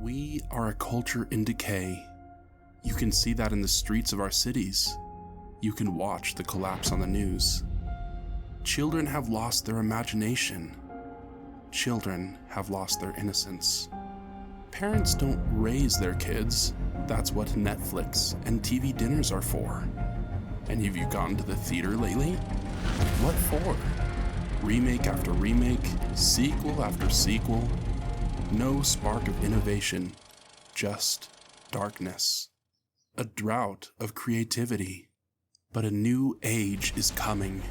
We are a culture in decay. You can see that in the streets of our cities. You can watch the collapse on the news. Children have lost their imagination. Children have lost their innocence. Parents don't raise their kids. That's what Netflix and TV dinners are for. And have you gone to the theater lately? What for? Remake after remake, sequel after sequel. No spark of innovation, just darkness. A drought of creativity. But a new age is coming.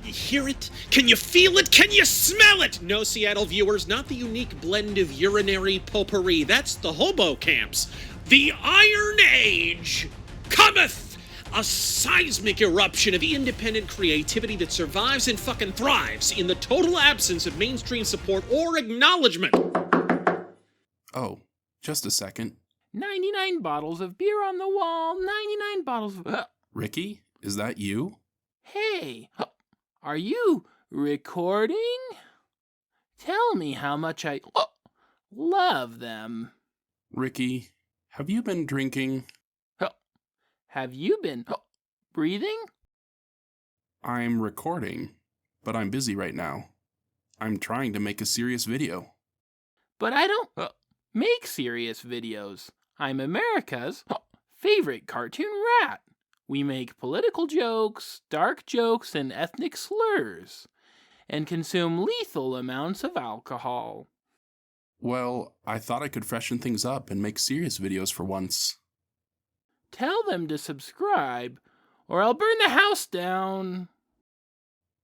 You hear it? Can you feel it? Can you smell it? No, Seattle viewers, not the unique blend of urinary potpourri. That's the hobo camps. The Iron Age Cometh! A seismic eruption of independent creativity that survives and fucking thrives in the total absence of mainstream support or acknowledgement. Oh, just a second. 99 bottles of beer on the wall, 99 bottles of... Ricky, is that you? Hey, are you recording? Tell me how much I love them. Ricky, have you been drinking? Have you been breathing? I'm recording, but I'm busy right now. I'm trying to make a serious video. But I don't make serious videos. I'm America's favorite cartoon rat. We make political jokes, dark jokes, and ethnic slurs, and consume lethal amounts of alcohol. Well, I thought I could freshen things up and make serious videos for once. Tell them to subscribe, or I'll burn the house down.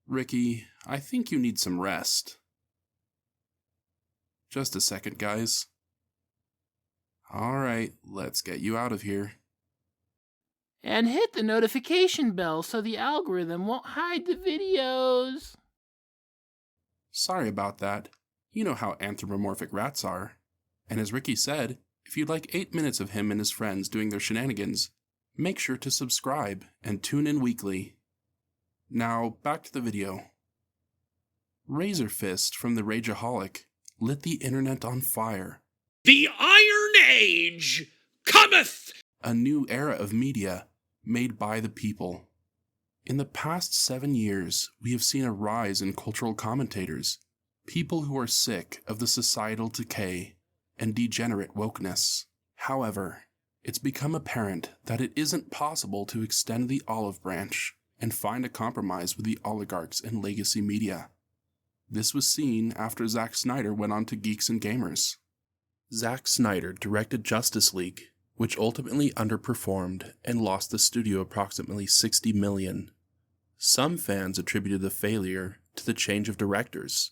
Ricky, I think you need some rest. Just a second, guys. Alright, let's get you out of here. And hit the notification bell so the algorithm won't hide the videos. Sorry about that. You know how anthropomorphic rats are. And as Ricky said, if you'd like 8 minutes of him and his friends doing their shenanigans, make sure to subscribe and tune in weekly. Now, back to the video. Razor Fist from the Rageaholic lit the internet on fire. The Iron Age Cometh! A new era of media made by the people. In the past 7 years, we have seen a rise in cultural commentators, people who are sick of the societal decay and degenerate wokeness. However, it's become apparent that it isn't possible to extend the olive branch and find a compromise with the oligarchs and legacy media. This was seen after Zack Snyder went on to Geeks and Gamers. Zack Snyder directed Justice League, which ultimately underperformed and lost the studio approximately $60 million. Some fans attributed the failure to the change of directors,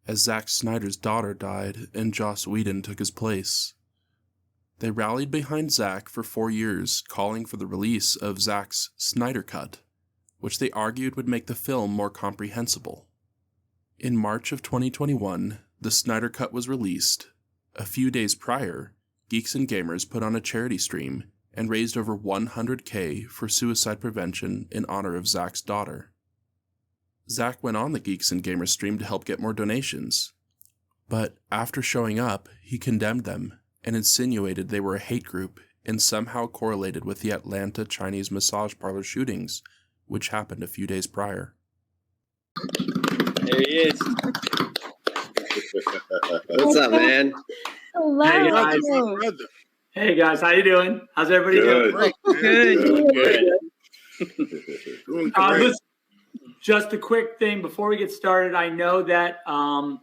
as Zack Snyder's daughter died and Joss Whedon took his place. They rallied behind Zack for 4 years, calling for the release of Zack's Snyder Cut, which they argued would make the film more comprehensible. In March of 2021, the Snyder Cut was released. A few days prior, Geeks and Gamers put on a charity stream and raised over $100K for suicide prevention in honor of Zack's daughter. Zack went on the Geeks and Gamers stream to help get more donations, but after showing up, he condemned them and insinuated they were a hate group and somehow correlated with the Atlanta Chinese massage parlor shootings, which happened a few days prior. There he is. What's up, man? Hello. Hey guys. Hey guys, how you doing? How's everybody doing? Good. Listen, just a quick thing before we get started. I know that on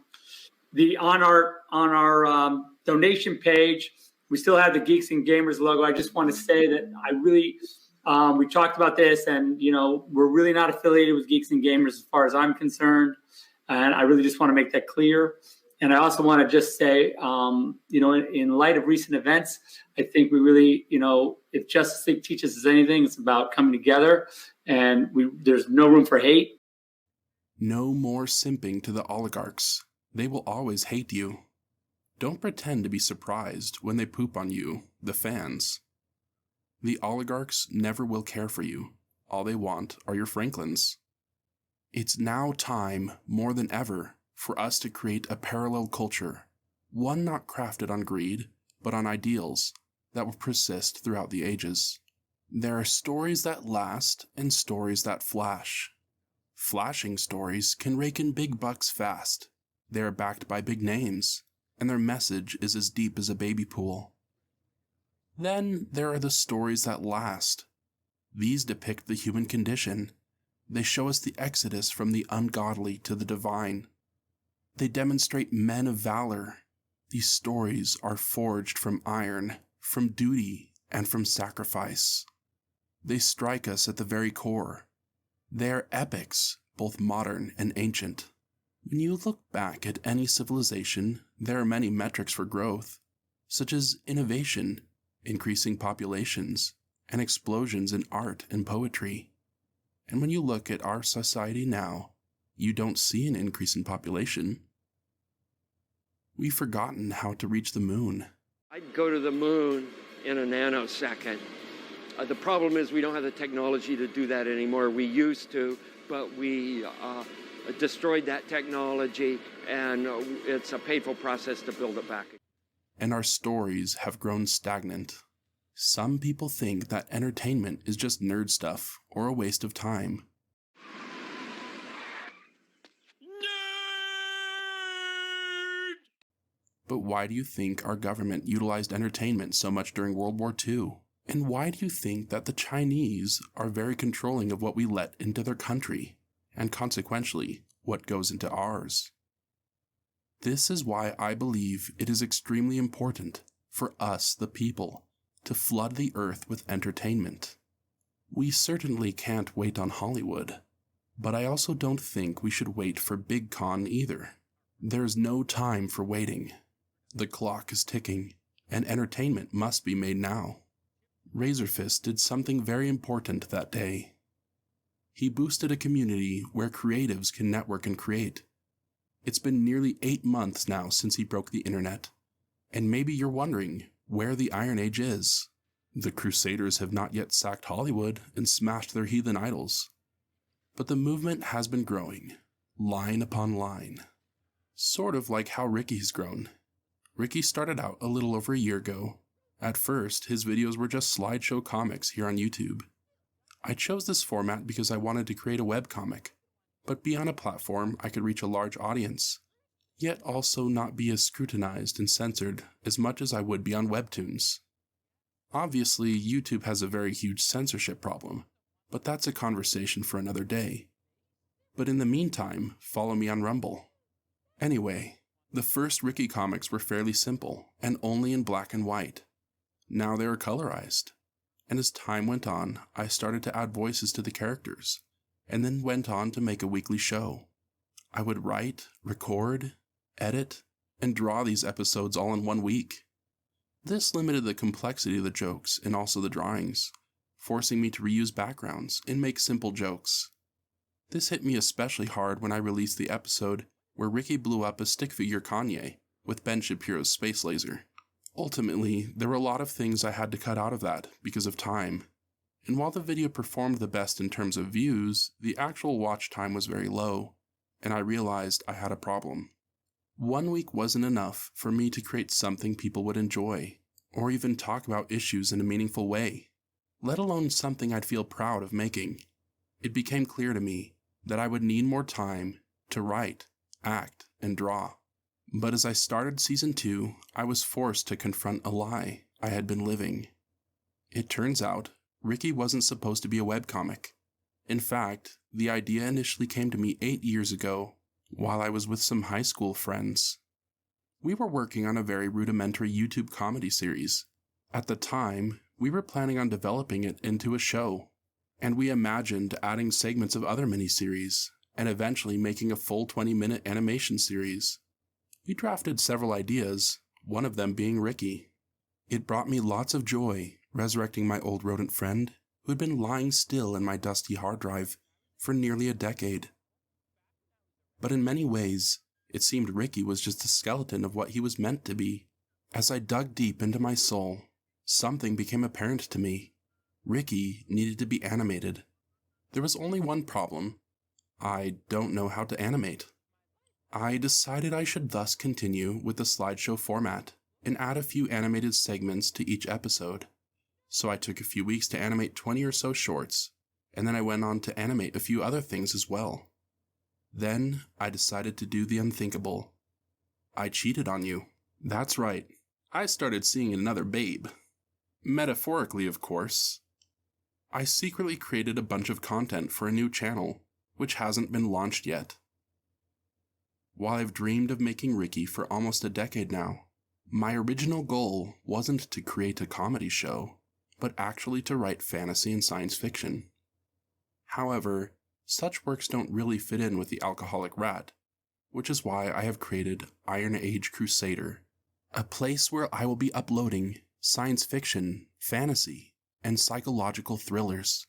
our donation page, we still have the Geeks and Gamers logo. I just want to say that I really we talked about this, and we're really not affiliated with Geeks and Gamers as far as I'm concerned, and I really just want to make that clear. And I also want to just say, in light of recent events, I think we really, if Justice League teaches us anything, it's about coming together, and there's no room for hate. No more simping to the oligarchs. They will always hate you. Don't pretend to be surprised when they poop on you, the fans. The oligarchs never will care for you. All they want are your Franklins. It's now time, more than ever, for us to create a parallel culture, one not crafted on greed, but on ideals that will persist throughout the ages. There are stories that last and stories that flash. Flashing stories can rake in big bucks fast. They are backed by big names, and their message is as deep as a baby pool. Then there are the stories that last. These depict the human condition. They show us the exodus from the ungodly to the divine. They demonstrate men of valor. These stories are forged from iron, from duty, and from sacrifice. They strike us at the very core. They are epics, both modern and ancient. When you look back at any civilization, there are many metrics for growth, such as innovation, increasing populations, and explosions in art and poetry. And when you look at our society now, you don't see an increase in population. We've forgotten how to reach the moon. I'd go to the moon in a nanosecond. The problem is we don't have the technology to do that anymore. We used to, but we destroyed that technology, and it's a painful process to build it back. And our stories have grown stagnant. Some people think that entertainment is just nerd stuff or a waste of time. But why do you think our government utilized entertainment so much during World War II? And why do you think that the Chinese are very controlling of what we let into their country, and consequently, what goes into ours? This is why I believe it is extremely important for us, the people, to flood the earth with entertainment. We certainly can't wait on Hollywood, but I also don't think we should wait for Big Con either. There's no time for waiting. The clock is ticking, and entertainment must be made now. Razorfist did something very important that day. He boosted a community where creatives can network and create. It's been nearly 8 months now since he broke the internet, and maybe you're wondering where the Iron Age is. The Crusaders have not yet sacked Hollywood and smashed their heathen idols, but the movement has been growing, line upon line. Sort of like how Ricky's grown. Ricky started out a little over a year ago. At first, his videos were just slideshow comics here on YouTube. I chose this format because I wanted to create a webcomic, but be on a platform I could reach a large audience, yet also not be as scrutinized and censored as much as I would be on Webtoons. Obviously, YouTube has a very huge censorship problem, but that's a conversation for another day. But in the meantime, follow me on Rumble. Anyway, the first Ricky comics were fairly simple and only in black and white. Now they are colorized, and as time went on, I started to add voices to the characters, and then went on to make a weekly show. I would write, record, edit, and draw these episodes all in 1 week. This limited the complexity of the jokes and also the drawings, forcing me to reuse backgrounds and make simple jokes. This hit me especially hard when I released the episode where Ricky blew up a stick figure Kanye with Ben Shapiro's space laser. Ultimately, there were a lot of things I had to cut out of that because of time, and while the video performed the best in terms of views, the actual watch time was very low, and I realized I had a problem. 1 week wasn't enough for me to create something people would enjoy, or even talk about issues in a meaningful way, let alone something I'd feel proud of making. It became clear to me that I would need more time to write, act, and draw. But as I started Season 2, I was forced to confront a lie I had been living. It turns out, Ricky wasn't supposed to be a webcomic. In fact, the idea initially came to me 8 years ago, while I was with some high school friends. We were working on a very rudimentary YouTube comedy series. At the time, we were planning on developing it into a show, and we imagined adding segments of other miniseries, and eventually making a full 20-minute animation series. We drafted several ideas, one of them being Ricky. It brought me lots of joy resurrecting my old rodent friend who had been lying still in my dusty hard drive for nearly a decade. But in many ways, it seemed Ricky was just a skeleton of what he was meant to be. As I dug deep into my soul, something became apparent to me. Ricky needed to be animated. There was only one problem. I don't know how to animate. I decided I should thus continue with the slideshow format and add a few animated segments to each episode. So I took a few weeks to animate 20 or so shorts, and then I went on to animate a few other things as well. Then I decided to do the unthinkable. I cheated on you. That's right. I started seeing another babe. Metaphorically, of course. I secretly created a bunch of content for a new channel, which hasn't been launched yet. While I've dreamed of making Ricky for almost a decade now, my original goal wasn't to create a comedy show, but actually to write fantasy and science fiction. However, such works don't really fit in with the alcoholic rat, which is why I have created Iron Age Crusader, a place where I will be uploading science fiction, fantasy, and psychological thrillers.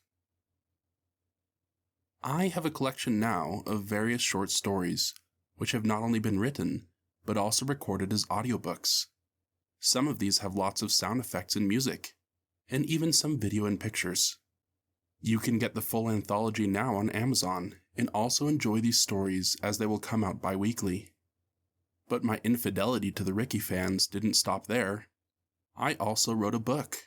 I have a collection now of various short stories, which have not only been written, but also recorded as audiobooks. Some of these have lots of sound effects and music, and even some video and pictures. You can get the full anthology now on Amazon, and also enjoy these stories as they will come out bi-weekly. But my infidelity to the Ricky fans didn't stop there. I also wrote a book.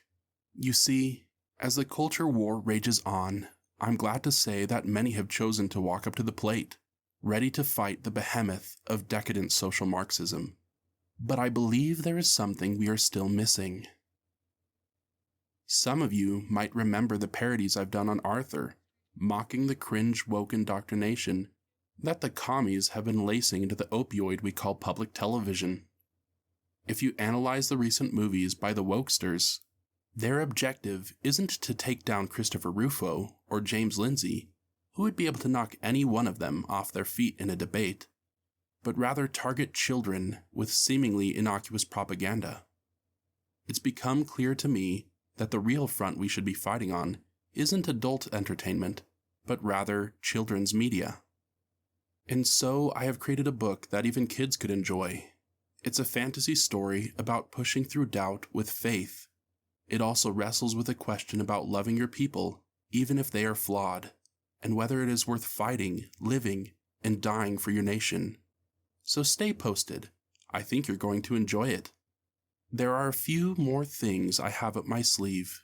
You see, as the culture war rages on, I'm glad to say that many have chosen to walk up to the plate, ready to fight the behemoth of decadent social Marxism. But I believe there is something we are still missing. Some of you might remember the parodies I've done on Arthur, mocking the cringe woke indoctrination that the commies have been lacing into the opioid we call public television. If you analyze the recent movies by the wokesters, their objective isn't to take down Christopher Rufo or James Lindsay, who would be able to knock any one of them off their feet in a debate, but rather target children with seemingly innocuous propaganda. It's become clear to me that the real front we should be fighting on isn't adult entertainment, but rather children's media. And so I have created a book that even kids could enjoy. It's a fantasy story about pushing through doubt with faith. It also wrestles with a question about loving your people, even if they are flawed, and whether it is worth fighting, living, and dying for your nation. So stay posted. I think you're going to enjoy it. There are a few more things I have up my sleeve,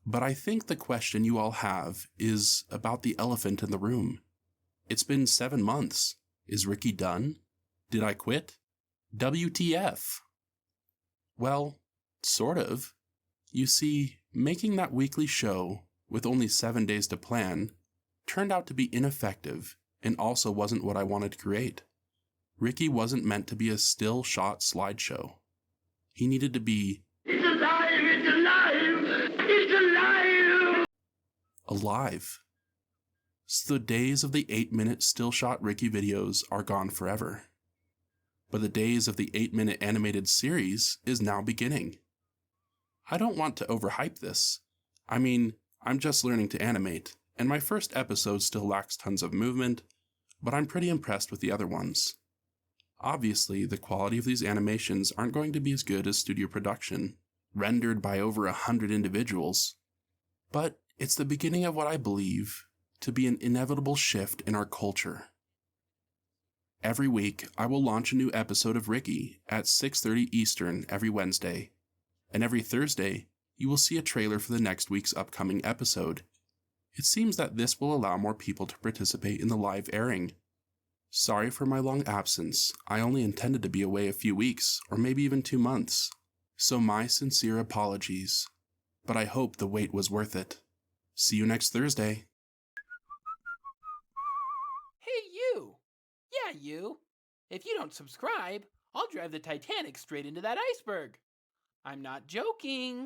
but I think the question you all have is about the elephant in the room. It's been 7 months. Is Ricky done? Did I quit? WTF? Well, sort of. You see, making that weekly show, with only 7 days to plan, turned out to be ineffective and also wasn't what I wanted to create. Ricky wasn't meant to be a still shot slideshow. He needed to be It's alive! It's alive! It's alive! Alive. So the days of the 8-minute still shot Ricky videos are gone forever. But the days of the 8-minute animated series is now beginning. I don't want to overhype this. I mean, I'm just learning to animate, and my first episode still lacks tons of movement, but I'm pretty impressed with the other ones. Obviously, the quality of these animations aren't going to be as good as studio production, rendered by over 100 individuals, but it's the beginning of what I believe to be an inevitable shift in our culture. Every week, I will launch a new episode of Ricky at 6:30 Eastern every Wednesday, and every Thursday, you will see a trailer for the next week's upcoming episode. It seems that this will allow more people to participate in the live airing. Sorry for my long absence. I only intended to be away a few weeks, or maybe even 2 months. So my sincere apologies. But I hope the wait was worth it. See you next Thursday. Hey, you! Yeah, you! If you don't subscribe, I'll drive the Titanic straight into that iceberg. I'm not joking.